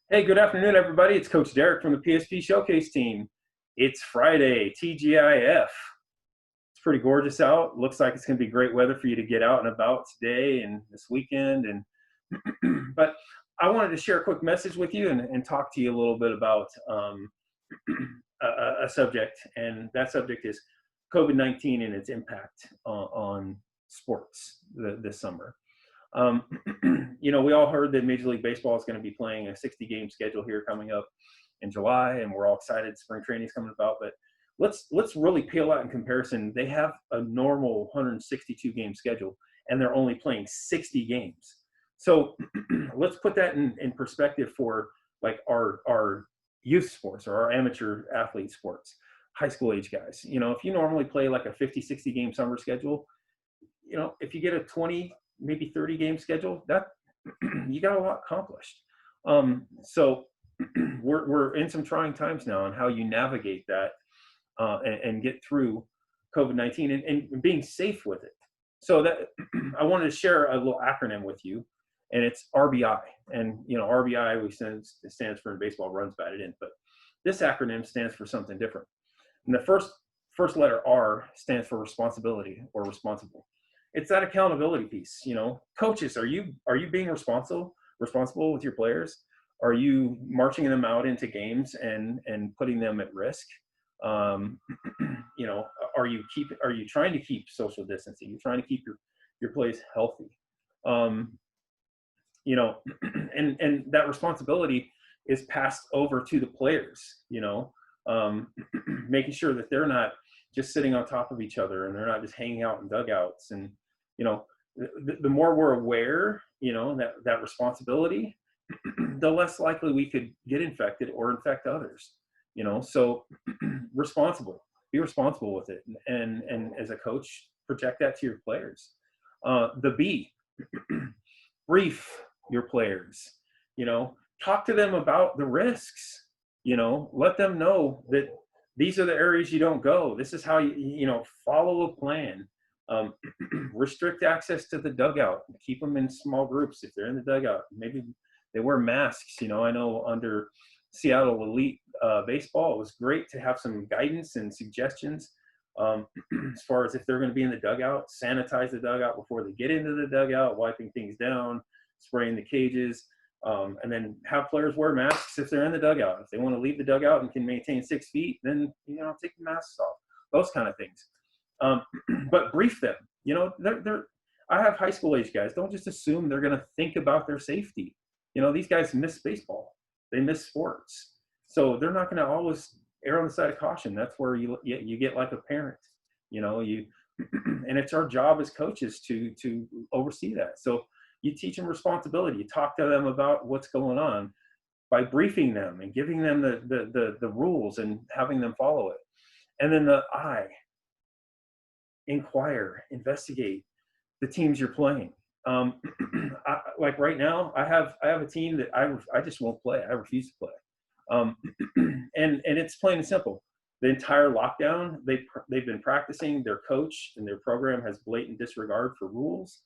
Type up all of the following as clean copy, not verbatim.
Hey, good afternoon, everybody. It's Coach Derek from the PSP Showcase team. It's Friday, TGIF. It's pretty gorgeous out. Looks like it's going to be great weather for you to get out and about today and this weekend. But I wanted to share a quick message with you and talk to you a little bit about a subject, and that subject is COVID-19 and its impact on sports this summer. Um, we all heard that Major League Baseball is going to be playing a 60-game schedule here coming up in July, and we're all excited. Spring training is coming about, but let's really peel out in comparison. They have a normal 162-game schedule, and they're only playing 60 games. So let's put that in perspective for like our youth sports or our amateur athlete sports, high school age guys. If you normally play like a 50, 60 game summer schedule, if you get a 20, maybe 30 game schedule, that you got a lot accomplished. So we're in some trying times now on how you navigate that and get through COVID-19 and being safe with it. So that I wanted to share a little acronym with you, and it's R.B.I. And R.B.I. stands for in baseball, runs batted in, but this acronym stands for something different. And the first letter R stands for responsibility or responsible. It's that accountability piece. Coaches, are you being responsible with your players? Are you marching them out into games and putting them at risk? Are you trying to keep social distancing? You're trying to keep your plays healthy. And that responsibility is passed over to the players. Making sure that they're not just sitting on top of each other and they're not just hanging out in dugouts. And the more we're aware, that responsibility, the less likely we could get infected or infect others. So be responsible with it, and as a coach, project that to your players. The B, brief your players. Talk to them about the risks. Let them know that these are the areas you don't go. This is how you follow a plan. Restrict access to the dugout. Keep them in small groups if they're in the dugout. Maybe they wear masks. I know under Seattle Elite Baseball, it was great to have some guidance and suggestions as far as if they're going to be in the dugout, sanitize the dugout before they get into the dugout, wiping things down, spraying the cages, and then have players wear masks if they're in the dugout. If they want to leave the dugout and can maintain 6 feet, then take the masks off. Those kind of things. But brief them. I have high school age guys. Don't just assume they're going to think about their safety. These guys miss baseball. They miss sports. So they're not going to always err on the side of caution. That's where you get like a parent. And it's our job as coaches to oversee that. So you teach them responsibility. You talk to them about what's going on by briefing them and giving them the rules and having them follow it. And then the I, inquire, investigate the teams you're playing. Like right now, I have a team that I just won't play. I refuse to play. And it's plain and simple. The entire lockdown, they've been practicing. Their coach and their program has blatant disregard for rules.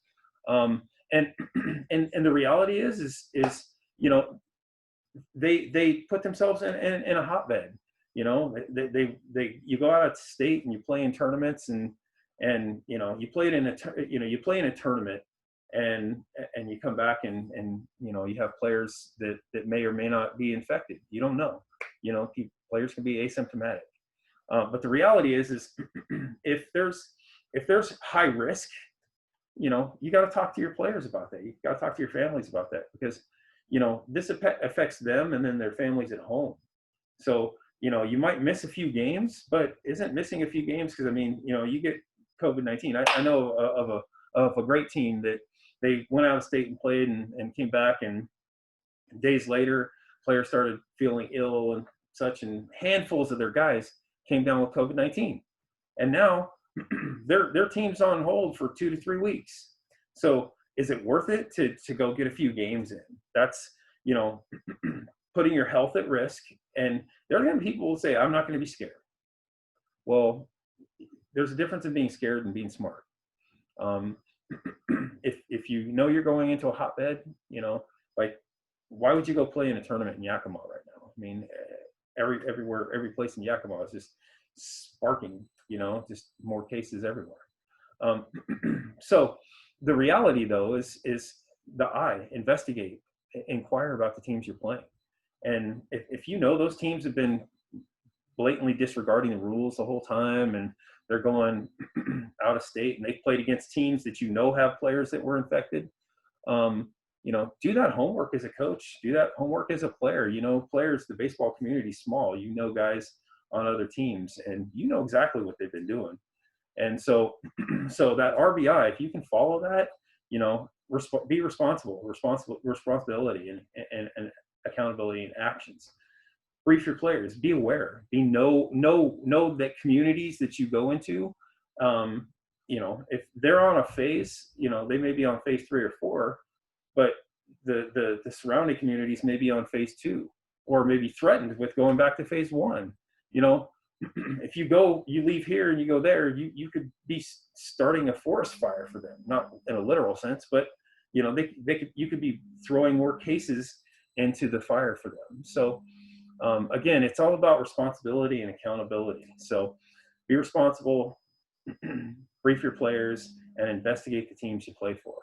And the reality is they put themselves in a hotbed. You go out of state and you play in tournaments and you play in a tournament and you come back and you have players that may or may not be infected. You don't know. Players can be asymptomatic. But the reality is if there's high risk, you got to talk to your players about that. You got to talk to your families about that, because this affects them and then their families at home. So you might miss a few games, but isn't missing a few games because you get COVID-19. I know of a great team that they went out of state and played and came back, and days later players started feeling ill and such, and handfuls of their guys came down with COVID-19, and now their team's on hold for 2 to 3 weeks. So is it worth it to go get a few games in? That's putting your health at risk. And there are going to be people who say, I'm not going to be scared. Well, there's a difference in being scared and being smart. If you know you're going into a hotbed, like why would you go play in a tournament in Yakima right now? I mean, every place in Yakima is just sparking, just more cases everywhere. So the reality though is investigate, inquire about the teams you're playing. And if those teams have been blatantly disregarding the rules the whole time and they're going out of state and they've played against teams that have players that were infected, do that homework as a coach, do that homework as a player. Players, the baseball community is small, guys on other teams, and exactly what they've been doing. And so that R.B.I, if you can follow that, be responsibility and accountability and actions. Brief your players, be aware, know that communities that you go into, if they're on a phase, they may be on phase 3 or 4, but the surrounding communities may be on phase 2, or maybe threatened with going back to phase 1. If you leave here and you go there, you could be starting a forest fire for them, not in a literal sense, but you could be throwing more cases into the fire for them. So again, it's all about responsibility and accountability. So be responsible, brief your players, and investigate the teams you play for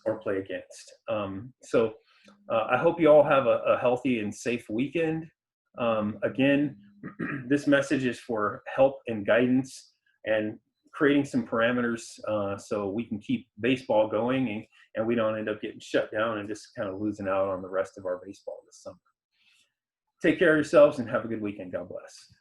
or play against. I hope you all have a healthy and safe weekend. Again, this message is for help and guidance and creating some parameters so we can keep baseball going and we don't end up getting shut down and just kind of losing out on the rest of our baseball this summer. Take care of yourselves and have a good weekend. God bless.